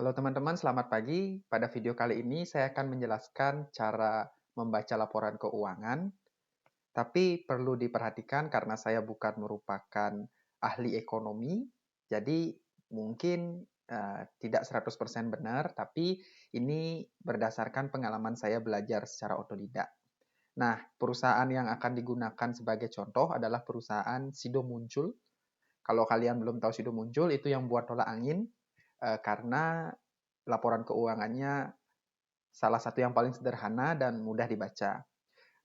Halo teman-teman, selamat pagi. Pada video kali ini saya akan menjelaskan cara membaca laporan keuangan, tapi perlu diperhatikan karena saya bukan merupakan ahli ekonomi, jadi mungkin tidak 100% benar, tapi ini berdasarkan pengalaman saya belajar secara otodidak. Nah, perusahaan yang akan digunakan sebagai contoh adalah perusahaan Sido Muncul. Kalau kalian belum tahu Sido Muncul, itu yang buat tolak angin, karena laporan keuangannya salah satu yang paling sederhana dan mudah dibaca.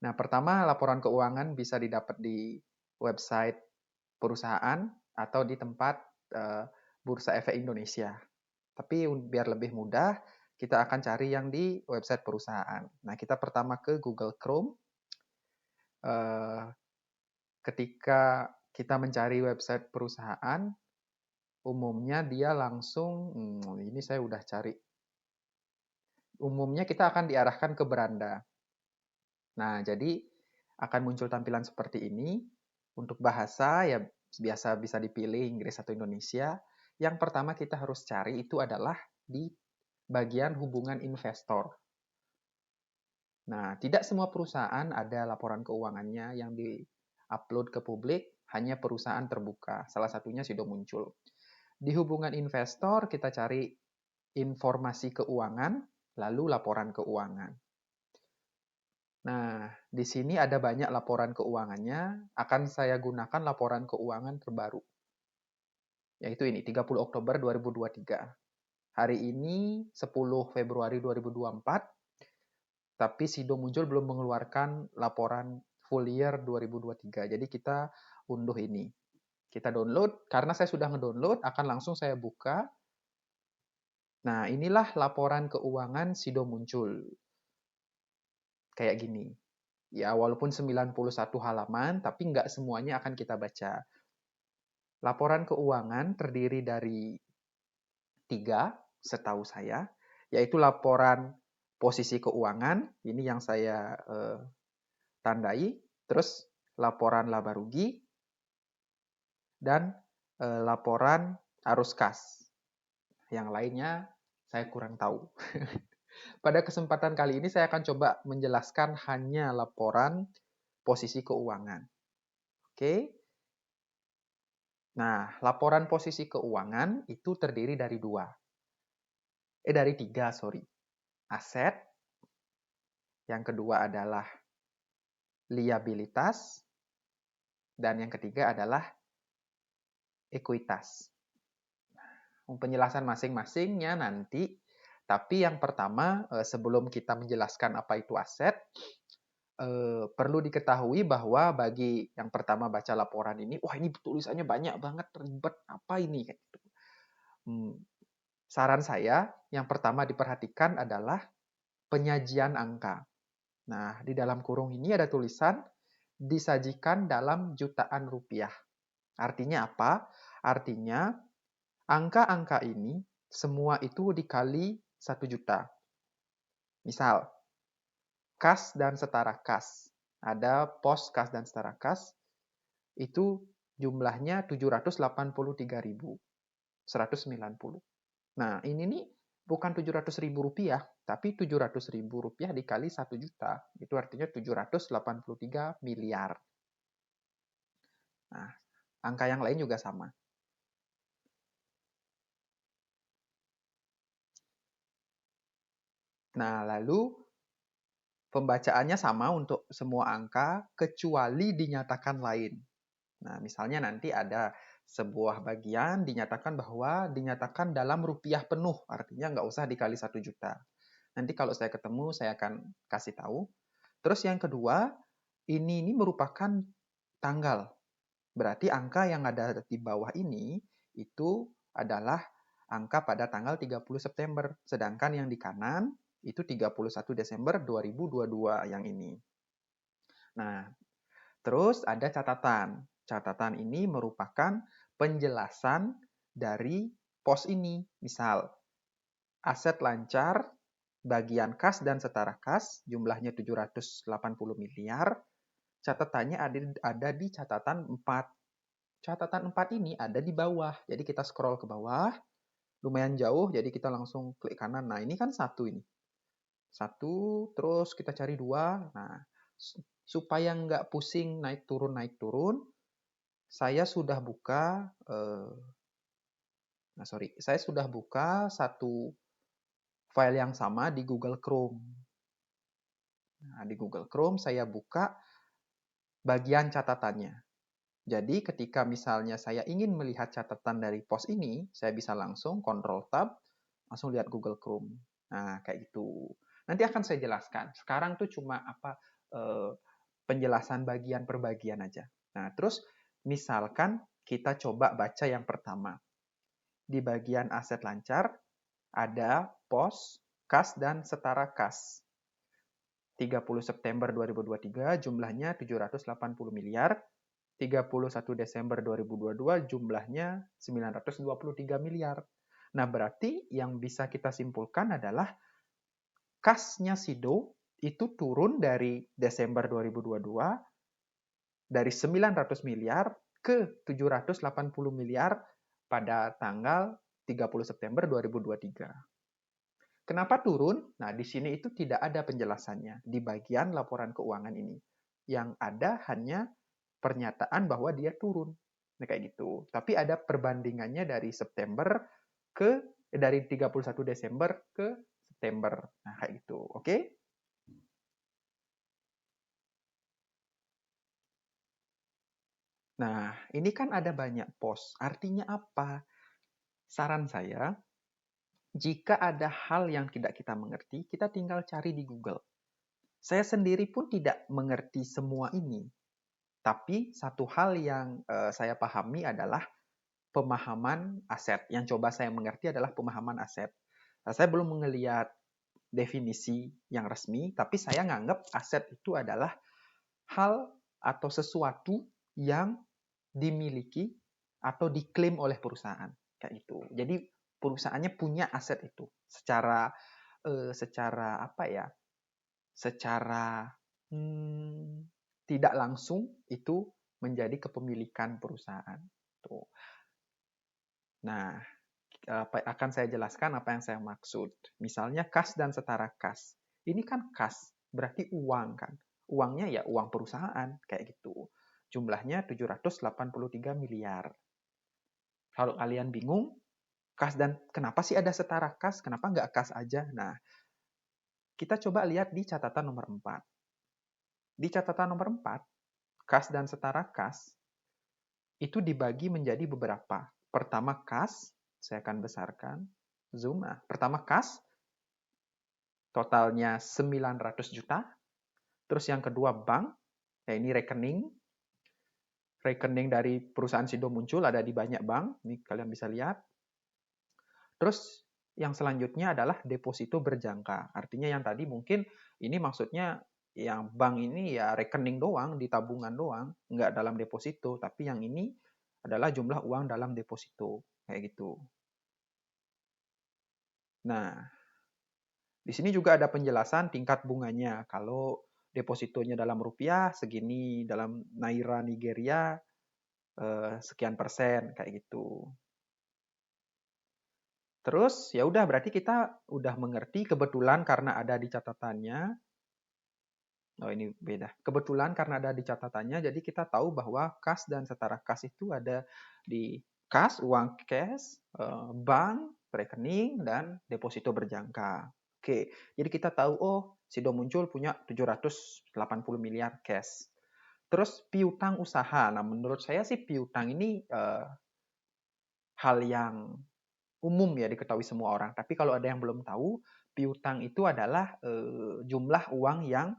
Nah, pertama, laporan keuangan bisa didapat di website perusahaan atau di tempat Bursa Efek Indonesia. Tapi biar lebih mudah, kita akan cari yang di website perusahaan. Nah, kita pertama ke Google Chrome. Ketika kita mencari website perusahaan, umumnya dia langsung, ini saya udah cari. Umumnya kita akan diarahkan ke beranda. Nah, jadi akan muncul tampilan seperti ini. Untuk bahasa ya biasa bisa dipilih Inggris atau Indonesia. Yang pertama kita harus cari itu adalah di bagian hubungan investor. Nah, tidak semua perusahaan ada laporan keuangannya yang di-upload ke publik, hanya perusahaan terbuka. Salah satunya Sido Muncul. Di hubungan investor kita cari informasi keuangan, lalu laporan keuangan. Nah, di sini ada banyak laporan keuangannya, akan saya gunakan laporan keuangan terbaru, yaitu ini, 30 Oktober 2023. Hari ini 10 Februari 2024, tapi Sido Muncul belum mengeluarkan laporan full year 2023. Jadi kita unduh ini. Kita download, karena saya sudah ngedownload, akan langsung saya buka. Nah, inilah laporan keuangan Sido Muncul. Kayak gini. Ya, walaupun 91 halaman, tapi nggak semuanya akan kita baca. Laporan keuangan terdiri dari 3, setahu saya, yaitu laporan posisi keuangan, ini yang saya tandai, terus laporan laba rugi, dan laporan arus kas. Yang lainnya saya kurang tahu. Pada kesempatan kali ini saya akan coba menjelaskan hanya laporan posisi keuangan. Oke. Nah, laporan posisi keuangan itu terdiri dari dari 3, sorry. Aset, yang kedua adalah liabilitas, dan yang ketiga adalah ekuitas. Penjelasan masing-masingnya nanti, tapi yang pertama sebelum kita menjelaskan apa itu aset, perlu diketahui bahwa bagi yang pertama baca laporan ini, wah ini tulisannya banyak banget, ribet, apa ini? Saran saya, yang pertama diperhatikan adalah penyajian angka. Nah, di dalam kurung ini ada tulisan disajikan dalam jutaan rupiah. Artinya apa? Artinya angka-angka ini semua itu dikali 1 juta. Misal, kas dan setara kas. Ada pos kas dan setara kas, itu jumlahnya 783.190. Nah, ini nih bukan 700.000 rupiah, tapi 700.000 rupiah dikali 1 juta. Itu artinya 783 miliar. Nah, angka yang lain juga sama. Nah, lalu pembacaannya sama untuk semua angka, kecuali dinyatakan lain. Nah, misalnya nanti ada sebuah bagian dinyatakan bahwa dinyatakan dalam rupiah penuh, artinya nggak usah dikali 1 juta. Nanti kalau saya ketemu, saya akan kasih tahu. Terus yang kedua, ini merupakan tanggal. Berarti angka yang ada di bawah ini itu adalah angka pada tanggal 30 September. Sedangkan yang di kanan itu 31 Desember 2022 yang ini. Nah, terus ada catatan. Catatan ini merupakan penjelasan dari pos ini. Misal, aset lancar, bagian kas dan setara kas, jumlahnya 780 miliar, catatannya ada di catatan 4. Catatan 4 ini ada di bawah. Jadi kita scroll ke bawah, lumayan jauh, jadi kita langsung klik kanan. Nah, ini kan 1 ini. 1, terus kita cari 2. Nah, supaya nggak pusing naik turun, saya sudah buka, saya sudah buka satu file yang sama di Google Chrome. Nah, di Google Chrome saya buka bagian catatannya. Jadi ketika misalnya saya ingin melihat catatan dari pos ini, saya bisa langsung Ctrl Tab, langsung lihat Google Chrome. Nah, kayak gitu. Nanti akan saya jelaskan. Sekarang tuh cuma penjelasan bagian per bagian aja. Nah, terus misalkan kita coba baca yang pertama. Di bagian aset lancar, ada pos, kas, dan setara kas. 30 September 2023 jumlahnya 780 miliar, 31 Desember 2022 jumlahnya 923 miliar. Nah, berarti yang bisa kita simpulkan adalah kasnya Sido itu turun dari Desember 2022 dari 900 miliar ke 780 miliar pada tanggal 30 September 2023. Kenapa turun? Nah, di sini itu tidak ada penjelasannya di bagian laporan keuangan ini. Yang ada hanya pernyataan bahwa dia turun. Nah, kayak gitu. Tapi ada perbandingannya dari dari 31 Desember ke September. Nah, kayak gitu. Oke? Nah, ini kan ada banyak pos. Artinya apa? Saran saya, jika ada hal yang tidak kita mengerti, kita tinggal cari di Google. Saya sendiri pun tidak mengerti semua ini. Tapi satu hal yang saya pahami adalah pemahaman aset. Yang coba saya mengerti adalah pemahaman aset. Nah, saya belum melihat definisi yang resmi, tapi saya nganggap aset itu adalah hal atau sesuatu yang dimiliki atau diklaim oleh perusahaan. Kayak itu. Jadi perusahaannya punya aset itu secara apa ya? Secara tidak langsung itu menjadi kepemilikan perusahaan. Tuh. Nah, akan saya jelaskan apa yang saya maksud. Misalnya kas dan setara kas. Ini kan kas, berarti uang kan. Uangnya ya uang perusahaan, kayak gitu. Jumlahnya 783 miliar. Kalau kalian bingung, kas dan kenapa sih ada setara kas? Kenapa nggak kas aja? Nah, kita coba lihat di catatan nomor 4. Di catatan nomor 4, kas dan setara kas itu dibagi menjadi beberapa. Pertama kas, saya akan besarkan, zoom. Nah, pertama kas, totalnya 900 juta. Terus yang kedua bank, ya ini rekening. Rekening dari perusahaan Sido muncul ada di banyak bank, ini kalian bisa lihat. Terus yang selanjutnya adalah deposito berjangka. Artinya yang tadi mungkin ini maksudnya yang bank ini ya rekening doang, di tabungan doang, nggak dalam deposito. Tapi yang ini adalah jumlah uang dalam deposito, kayak gitu. Nah, di sini juga ada penjelasan tingkat bunganya. Kalau depositonya dalam rupiah segini, dalam naira Nigeria sekian persen, kayak gitu. Terus ya udah berarti kita udah mengerti kebetulan karena ada di catatannya. Oh ini beda. Kebetulan karena ada di catatannya, jadi kita tahu bahwa kas dan setara kas itu ada di kas, uang cash, bank, rekening, dan deposito berjangka. Oke, jadi kita tahu, oh Sido muncul punya 780 miliar cash. Terus piutang usaha. Nah, menurut saya sih piutang ini hal yang umum ya diketahui semua orang. Tapi kalau ada yang belum tahu, piutang itu adalah jumlah uang yang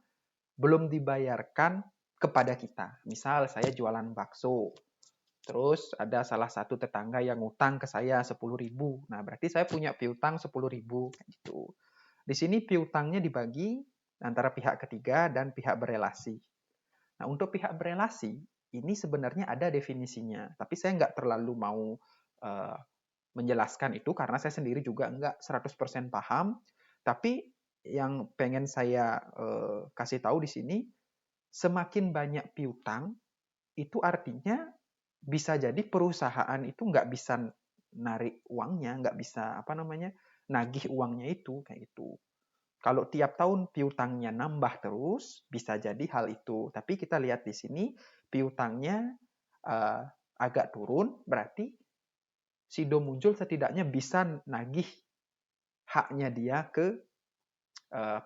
belum dibayarkan kepada kita. Misal saya jualan bakso, terus ada salah satu tetangga yang ngutang ke saya 10.000. Nah, berarti saya punya piutang 10.000 gitu. Di sini piutangnya dibagi antara pihak ketiga dan pihak berelasi. Nah, untuk pihak berelasi, ini sebenarnya ada definisinya, tapi saya nggak terlalu mau menjelaskan itu karena saya sendiri juga nggak 100% paham, tapi yang pengen saya kasih tahu di sini, semakin banyak piutang, itu artinya bisa jadi perusahaan itu nggak bisa narik uangnya, nggak bisa nagih uangnya itu kayak gitu. Kalau tiap tahun piutangnya nambah terus, bisa jadi hal itu. Tapi kita lihat di sini piutangnya agak turun, berarti Sido muncul setidaknya bisa nagih haknya dia ke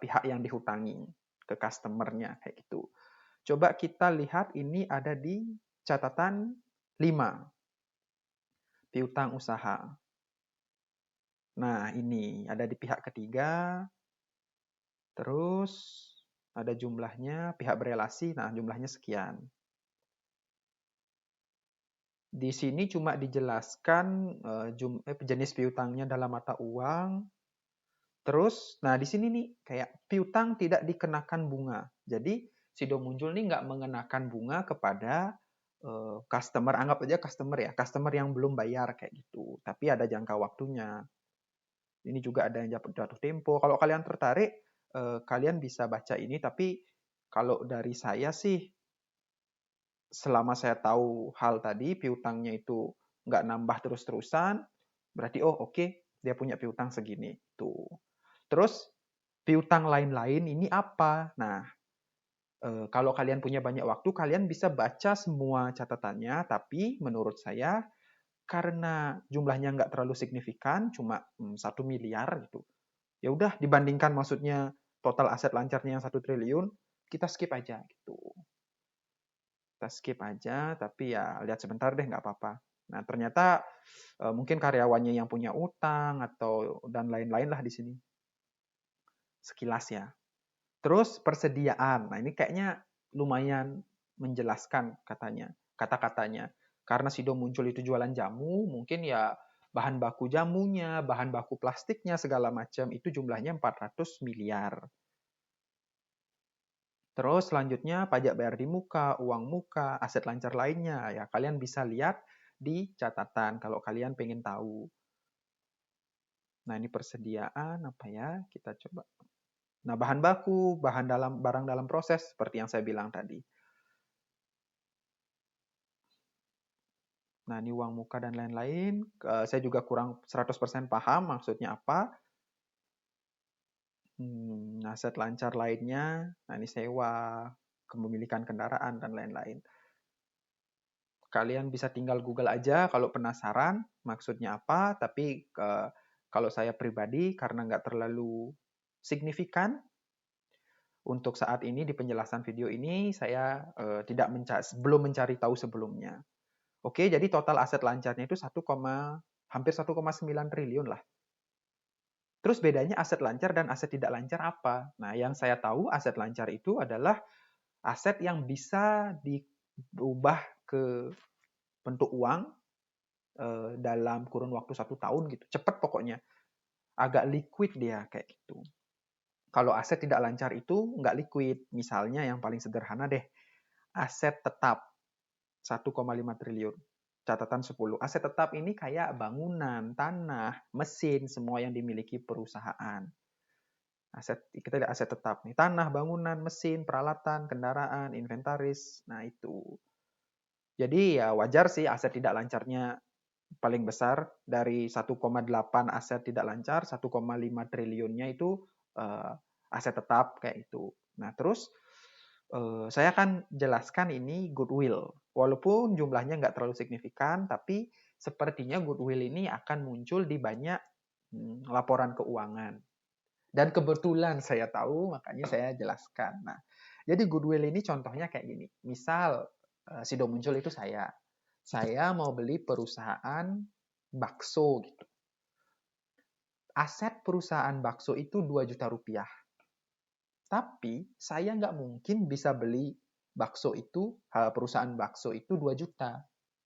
pihak yang dihutangi, ke customer-nya kayak gitu. Coba kita lihat ini ada di catatan 5, piutang usaha. Nah, ini ada di pihak ketiga, terus ada jumlahnya, pihak berelasi, nah jumlahnya sekian. Di sini cuma dijelaskan jenis piutangnya dalam mata uang. Terus, nah di sini nih kayak piutang tidak dikenakan bunga. Jadi Sido muncul nih nggak mengenakan bunga kepada customer, anggap aja customer ya, customer yang belum bayar kayak gitu. Tapi ada jangka waktunya. Ini juga ada yang jatuh tempo. Kalau kalian tertarik, kalian bisa baca ini. Tapi kalau dari saya sih, selama saya tahu hal tadi, piutangnya itu nggak nambah terus-terusan, berarti oke, dia punya piutang segini. Tuh. Terus piutang lain-lain ini apa? Nah, kalau kalian punya banyak waktu, kalian bisa baca semua catatannya, tapi menurut saya karena jumlahnya nggak terlalu signifikan, cuma 1 miliar gitu. Ya udah dibandingkan maksudnya total aset lancarnya yang 1 triliun, kita skip aja gitu. Kita skip aja, tapi ya lihat sebentar deh nggak apa-apa. Nah, ternyata mungkin karyawannya yang punya utang atau dan lain-lain lah di sini. Sekilas ya. Terus persediaan. Nah, ini kayaknya lumayan menjelaskan kata-katanya. Karena Sido muncul itu jualan jamu, mungkin ya bahan baku jamunya, bahan baku plastiknya, segala macam, itu jumlahnya 400 miliar. Terus selanjutnya pajak bayar di muka, uang muka, aset lancar lainnya. Ya, kalian bisa lihat di catatan kalau kalian pengen tahu. Nah, ini persediaan apa ya? Kita coba. Nah, bahan baku, barang dalam proses seperti yang saya bilang tadi. Nah, ini uang muka dan lain-lain. Saya juga kurang 100% paham maksudnya apa. Aset lancar lainnya, nah ini sewa, kepemilikan kendaraan, dan lain-lain. Kalian bisa tinggal Google aja kalau penasaran maksudnya apa, tapi kalau saya pribadi, karena nggak terlalu signifikan, untuk saat ini di penjelasan video ini, saya belum mencari tahu sebelumnya. Oke, jadi total aset lancarnya itu hampir 1,9 triliun lah. Terus bedanya aset lancar dan aset tidak lancar apa? Nah, yang saya tahu aset lancar itu adalah aset yang bisa diubah ke bentuk uang dalam kurun waktu 1 tahun gitu. Cepat pokoknya. Agak liquid dia kayak gitu. Kalau aset tidak lancar itu nggak liquid. Misalnya yang paling sederhana deh. Aset tetap 1,5 triliun. Catatan 10. Aset tetap ini kayak bangunan, tanah, mesin, semua yang dimiliki perusahaan. Kita lihat aset tetap nih, tanah, bangunan, mesin, peralatan, kendaraan, inventaris. Nah, itu. Jadi ya wajar sih aset tidak lancarnya paling besar dari 1,8 aset tidak lancar, 1,5 triliunnya itu aset tetap kayak itu. Nah, terus saya akan jelaskan ini goodwill. Walaupun jumlahnya nggak terlalu signifikan, tapi sepertinya goodwill ini akan muncul di banyak laporan keuangan. Dan kebetulan saya tahu, makanya saya jelaskan. Nah, jadi goodwill ini contohnya kayak gini. Misal, Sido muncul itu saya. Saya mau beli perusahaan bakso gitu. Aset perusahaan bakso itu 2 juta rupiah. Tapi saya nggak mungkin bisa beli bakso itu, perusahaan bakso itu 2 juta.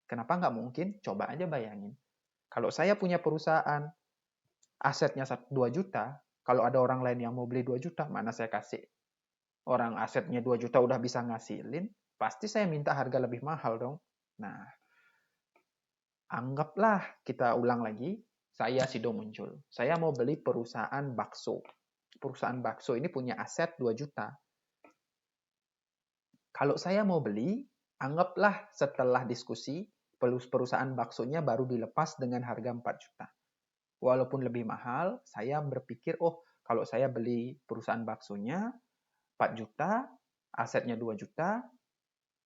Kenapa nggak mungkin? Coba aja bayangin. Kalau saya punya perusahaan, asetnya 2 juta, kalau ada orang lain yang mau beli 2 juta, mana saya kasih? Orang asetnya 2 juta udah bisa ngasilin, pasti saya minta harga lebih mahal dong. Nah, anggaplah kita ulang lagi, saya Sido muncul. Saya mau beli perusahaan bakso. Perusahaan bakso ini punya aset 2 juta. Kalau saya mau beli, anggaplah setelah diskusi, perusahaan baksonya baru dilepas dengan harga 4 juta. Walaupun lebih mahal, saya berpikir, oh kalau saya beli perusahaan baksonya 4 juta, asetnya 2 juta,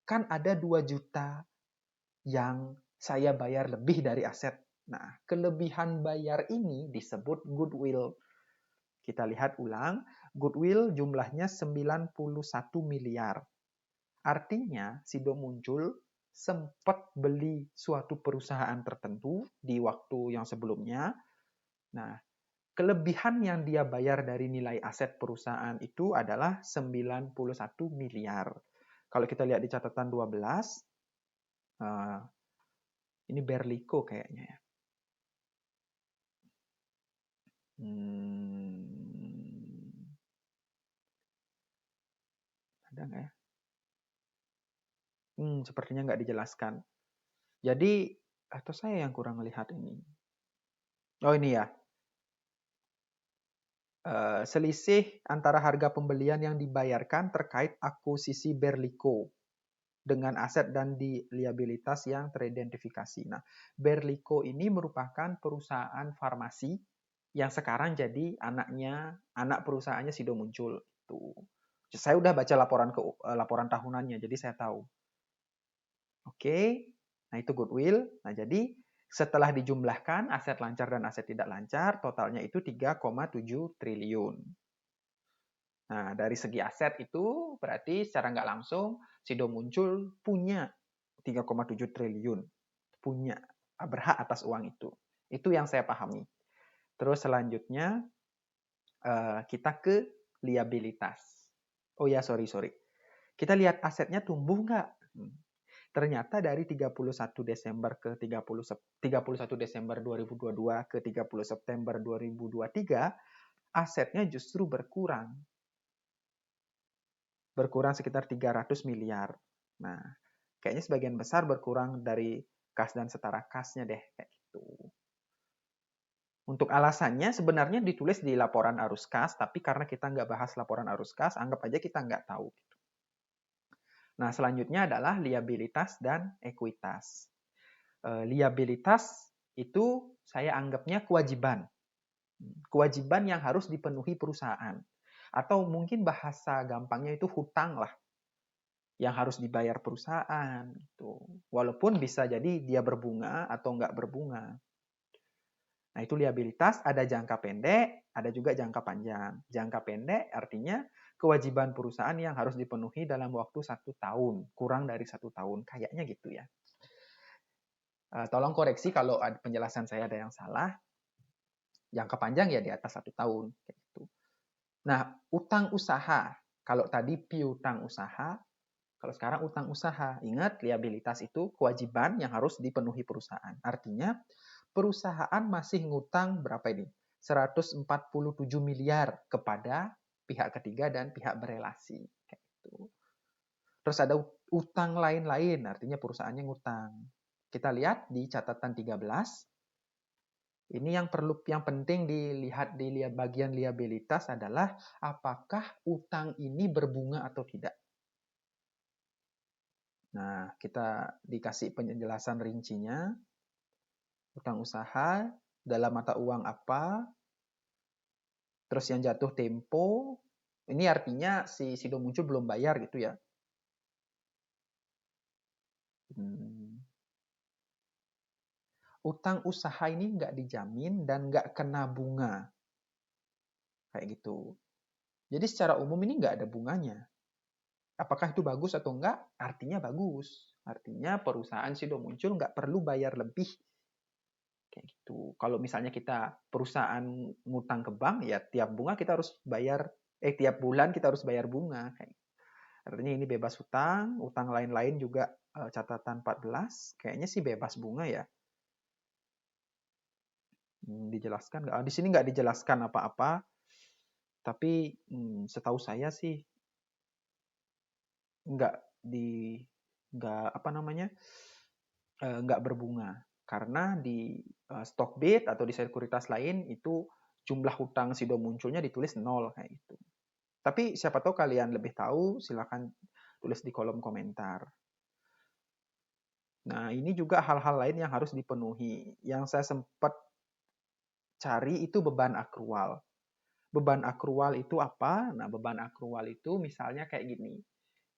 kan ada 2 juta yang saya bayar lebih dari aset. Nah, kelebihan bayar ini disebut goodwill. Kita lihat ulang, goodwill jumlahnya 91 miliar. Artinya, Sido Muncul sempat beli suatu perusahaan tertentu di waktu yang sebelumnya. Nah, kelebihan yang dia bayar dari nilai aset perusahaan itu adalah 91 miliar. Kalau kita lihat di catatan 12, ini Berlico kayaknya ya. Ada nggak ya? Sepertinya nggak dijelaskan. Jadi, atau saya yang kurang melihat ini. Oh ini ya. Selisih antara harga pembelian yang dibayarkan terkait akuisisi Berlico dengan aset dan di liabilitas yang teridentifikasi. Nah, Berlico ini merupakan perusahaan farmasi yang sekarang jadi anak perusahaannya Sido Muncul. Tuh. Saya udah baca laporan tahunannya, jadi saya tahu. Oke, nah itu goodwill. Nah, jadi setelah dijumlahkan aset lancar dan aset tidak lancar, totalnya itu 3,7 triliun. Nah, dari segi aset itu berarti secara nggak langsung Sido Muncul punya 3,7 triliun. Punya, berhak atas uang itu. Itu yang saya pahami. Terus selanjutnya kita ke liabilitas. Oh ya, sorry. Kita lihat asetnya tumbuh nggak? Ternyata dari 31 Desember ke 31 Desember 2022 ke 30 September 2023, asetnya justru berkurang. Berkurang sekitar 300 miliar. Nah, kayaknya sebagian besar berkurang dari kas dan setara kasnya deh, kayak gitu. Untuk alasannya sebenarnya ditulis di laporan arus kas, tapi karena kita nggak bahas laporan arus kas, anggap aja kita nggak tahu. Nah, selanjutnya adalah liabilitas dan ekuitas. Liabilitas itu saya anggapnya kewajiban. Kewajiban yang harus dipenuhi perusahaan. Atau mungkin bahasa gampangnya itu hutang lah. Yang harus dibayar perusahaan. Gitu. Walaupun bisa jadi dia berbunga atau nggak berbunga. Nah, itu liabilitas, ada jangka pendek, ada juga jangka panjang. Jangka pendek artinya kewajiban perusahaan yang harus dipenuhi dalam waktu 1 tahun. Kurang dari 1 tahun. Kayaknya gitu ya. Tolong koreksi kalau penjelasan saya ada yang salah. Jangka panjang ya di atas 1 tahun. Gitu. Nah, utang usaha. Kalau tadi piutang usaha, kalau sekarang utang usaha. Ingat, liabilitas itu kewajiban yang harus dipenuhi perusahaan. Artinya, perusahaan masih ngutang berapa ini? 147 miliar kepada pihak ketiga dan pihak berelasi. Kayak gitu. Terus ada utang lain-lain, artinya perusahaannya ngutang. Kita lihat di catatan 13. Ini yang penting dilihat di bagian liabilitas adalah apakah utang ini berbunga atau tidak. Nah, kita dikasih penjelasan rincinya. Utang usaha dalam mata uang apa, terus yang jatuh tempo, ini artinya si Sido Muncul belum bayar gitu ya. Utang usaha ini nggak dijamin dan nggak kena bunga. Kayak gitu. Jadi secara umum ini nggak ada bunganya. Apakah itu bagus atau enggak? Artinya bagus. Artinya perusahaan Sido Muncul nggak perlu bayar lebih. Kayak gitu. Kalau misalnya kita perusahaan ngutang ke bank, ya tiap bunga kita harus bayar, tiap bulan kita harus bayar bunga. Kayak gitu. Artinya ini bebas utang, utang lain-lain juga catatan 14, kayaknya sih bebas bunga ya. Dijelaskan nggak? Di sini nggak dijelaskan apa-apa, tapi setahu saya sih nggak berbunga karena di Stockbit atau di sekuritas lain itu jumlah hutang Sido Munculnya ditulis 0 kayak gitu. Tapi siapa tahu kalian lebih tahu, silakan tulis di kolom komentar. Nah, ini juga hal-hal lain yang harus dipenuhi. Yang saya sempat cari itu beban akrual. Beban akrual itu apa? Nah, beban akrual itu misalnya kayak gini.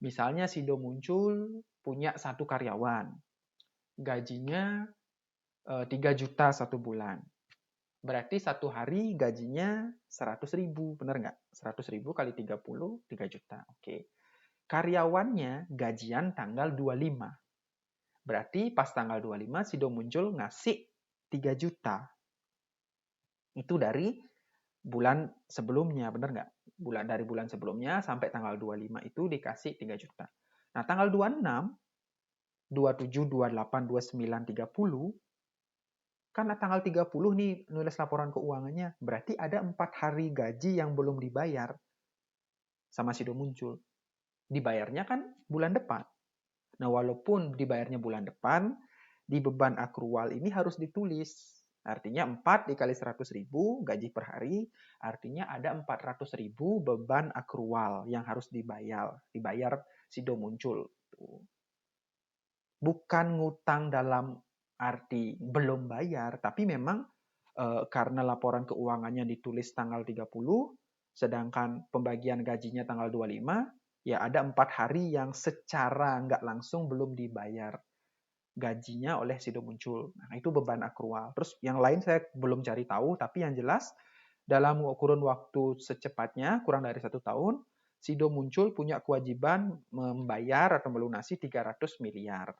Misalnya Sido muncul punya satu karyawan. Gajinya 3 juta satu bulan. Berarti satu hari gajinya 100.000, benar nggak? 100.000 kali 30, 3 juta. Oke. Karyawannya gajian tanggal 25. Berarti pas tanggal 25 Sido muncul ngasih 3 juta. Itu dari bulan sebelumnya, benar nggak? Dari bulan sebelumnya sampai tanggal 25 itu dikasih 3 juta. Nah, tanggal 26, 27, 28, 29, 30, karena tanggal 30 nih nulis laporan keuangannya, berarti ada 4 hari gaji yang belum dibayar sama Sido muncul. Dibayarnya kan bulan depan. Nah, walaupun dibayarnya bulan depan, di beban akrual ini harus ditulis. Artinya 4 dikali 100.000 gaji per hari, artinya ada 400.000 beban akrual yang harus dibayar Sido muncul. Bukan ngutang dalam arti belum bayar, tapi memang karena laporan keuangannya ditulis tanggal 30, sedangkan pembagian gajinya tanggal 25, ya ada 4 hari yang secara nggak langsung belum dibayar gajinya oleh Sido muncul. Nah, itu beban akrual. Terus yang lain saya belum cari tahu, tapi yang jelas dalam kurun waktu secepatnya, kurang dari 1 tahun, Sido muncul punya kewajiban membayar atau melunasi 300 miliar.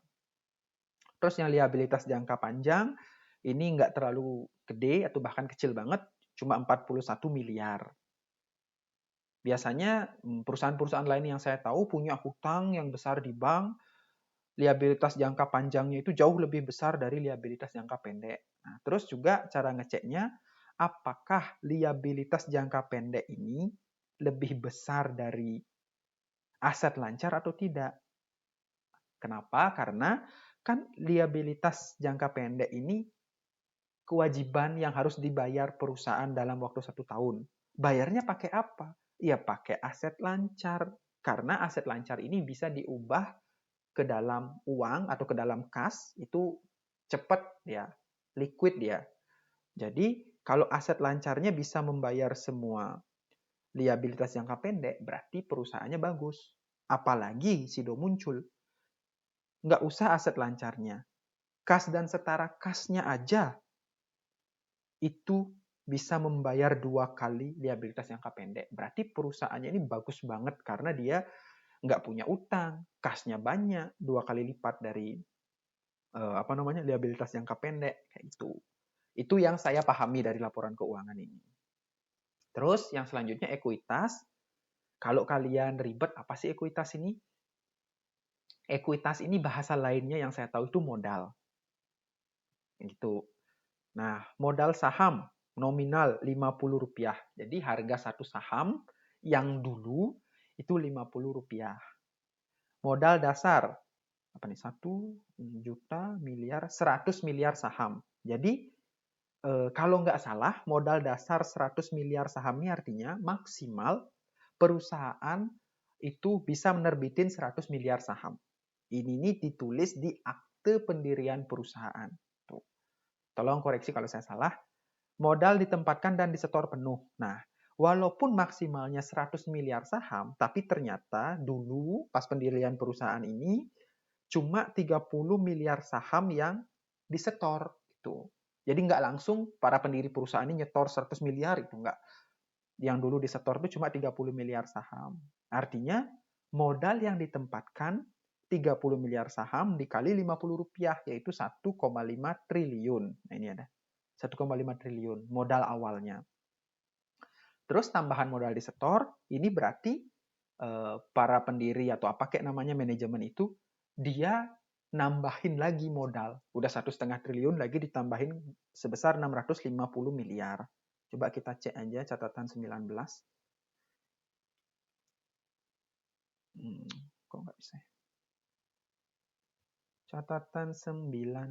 Terus yang liabilitas jangka panjang, ini nggak terlalu gede atau bahkan kecil banget, cuma 41 miliar. Biasanya perusahaan-perusahaan lain yang saya tahu punya hutang yang besar di bank, liabilitas jangka panjangnya itu jauh lebih besar dari liabilitas jangka pendek. Nah, terus juga cara ngeceknya, apakah liabilitas jangka pendek ini lebih besar dari aset lancar atau tidak? Kenapa? Karena kan liabilitas jangka pendek ini kewajiban yang harus dibayar perusahaan dalam waktu 1 tahun. Bayarnya pakai apa? Ya pakai aset lancar. Karena aset lancar ini bisa diubah ke dalam uang atau ke dalam kas, itu cepat ya, liquid ya. Jadi kalau aset lancarnya bisa membayar semua liabilitas jangka pendek, berarti perusahaannya bagus. Apalagi Sido muncul. Nggak usah aset lancarnya. Kas dan setara kasnya aja itu bisa membayar 2 kali liabilitas jangka pendek. Berarti perusahaannya ini bagus banget karena dia nggak punya utang, kasnya banyak, 2 kali lipat dari liabilitas jangka pendek kayak gitu. Itu yang saya pahami dari laporan keuangan ini. Terus yang selanjutnya ekuitas. Kalau kalian ribet, apa sih ekuitas ini? Ekuitas ini bahasa lainnya yang saya tahu itu modal. Gitu. Nah, modal saham nominal Rp50. Jadi harga satu saham yang dulu itu Rp50. Modal dasar apa nih? 1 juta, miliar, 100 miliar saham. Jadi kalau nggak salah, modal dasar 100 miliar saham ini artinya maksimal perusahaan itu bisa menerbitin 100 miliar saham. Ini ditulis di akte pendirian perusahaan. Tuh. Tolong koreksi kalau saya salah. Modal ditempatkan dan disetor penuh. Nah, walaupun maksimalnya 100 miliar saham, tapi ternyata dulu pas pendirian perusahaan ini cuma 30 miliar saham yang disetor. Gitu. Jadi nggak langsung para pendiri perusahaan ini nyetor 100 miliar, itu nggak. Yang dulu disetor itu cuma 30 miliar saham. Artinya modal yang ditempatkan 30 miliar saham dikali Rp50, yaitu 1,5 triliun. Nah ini ada 1,5 triliun modal awalnya. Terus tambahan modal disetor, ini berarti para pendiri atau apa kayak namanya manajemen itu, dia nambahin lagi modal. Udah 1,5 triliun lagi ditambahin sebesar 650 miliar. Coba kita cek aja catatan 19. Kok nggak bisa? Catatan 19.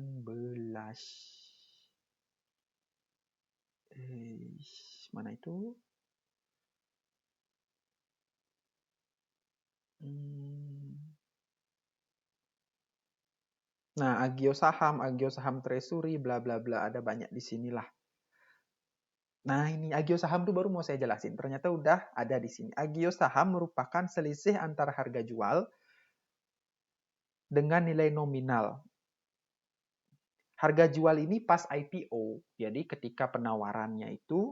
Mana itu? Nah, agio saham treasury, bla bla bla, ada banyak di sinilah. Nah, ini agio saham tuh baru mau saya jelasin. Ternyata udah ada di sini. Agio saham merupakan selisih antara harga jual dengan nilai nominal. Harga jual ini pas IPO, jadi ketika penawarannya itu,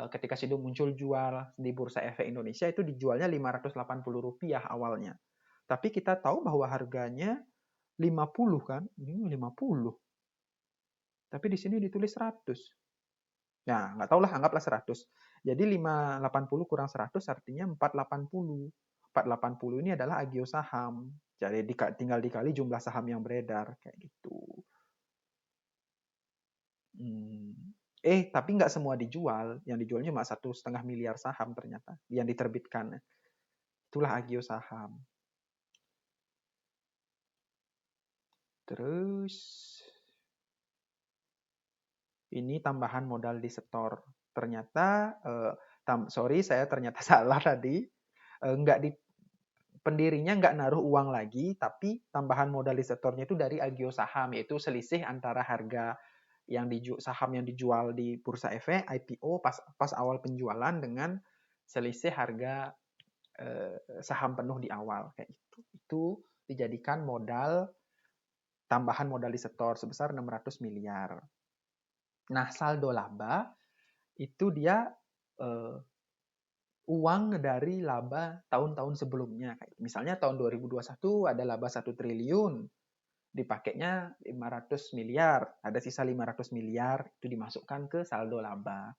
ketika Sido muncul jual di Bursa Efek Indonesia itu dijualnya Rp580 awalnya. Tapi kita tahu bahwa harganya 50 kan, ini 50. Tapi di sini ditulis 100. Nah, nggak tahu lah, anggaplah 100. Jadi 580 kurang 100 artinya 480. 480 ini adalah agio saham. Jadi tinggal dikali jumlah saham yang beredar, kayak gitu. Tapi nggak semua dijual. Yang dijualnya cuma 1,5 miliar saham ternyata yang diterbitkan. Itulah agio saham. Terus ini tambahan modal di setor. Ternyata, sorry saya ternyata salah tadi. Nggak di pendirinya nggak naruh uang lagi, tapi tambahan modal di setornya itu dari agio saham, yaitu selisih antara harga saham yang dijual di Bursa Efek IPO pas awal penjualan dengan selisih harga saham penuh di awal, kayak gitu. Itu dijadikan tambahan modal di setor sebesar 600 miliar. Nah, saldo laba itu dia uang dari laba tahun-tahun sebelumnya. Misalnya tahun 2021 ada laba 1 triliun, dipakainya 500 miliar, ada sisa 500 miliar, itu dimasukkan ke saldo laba.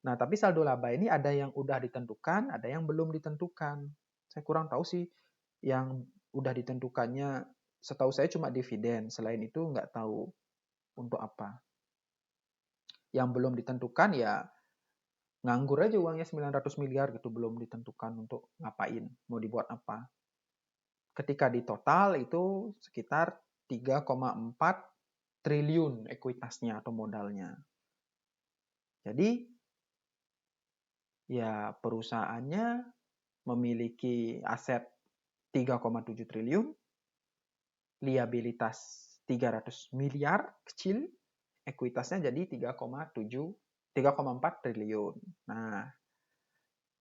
Nah, tapi saldo laba ini ada yang udah ditentukan, ada yang belum ditentukan. Saya kurang tahu sih yang udah ditentukannya, setahu saya cuma dividen, selain itu nggak tahu untuk apa. Yang belum ditentukan ya nganggur aja uangnya 900 miliar gitu, belum ditentukan untuk ngapain, mau dibuat apa. Ketika di total itu sekitar 3,4 triliun ekuitasnya atau modalnya. Jadi ya perusahaannya memiliki aset 3,7 triliun, liabilitas 300 miliar kecil, ekuitasnya jadi 3,4 triliun. Nah,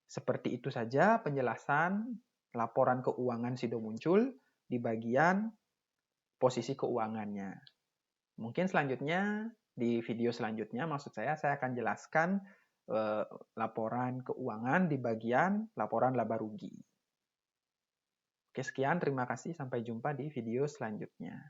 seperti itu saja penjelasan laporan keuangan Sido muncul di bagian posisi keuangannya. Mungkin selanjutnya, di video selanjutnya, maksud saya akan jelaskan laporan keuangan di bagian laporan laba rugi. Oke, sekian. Terima kasih. Sampai jumpa di video selanjutnya.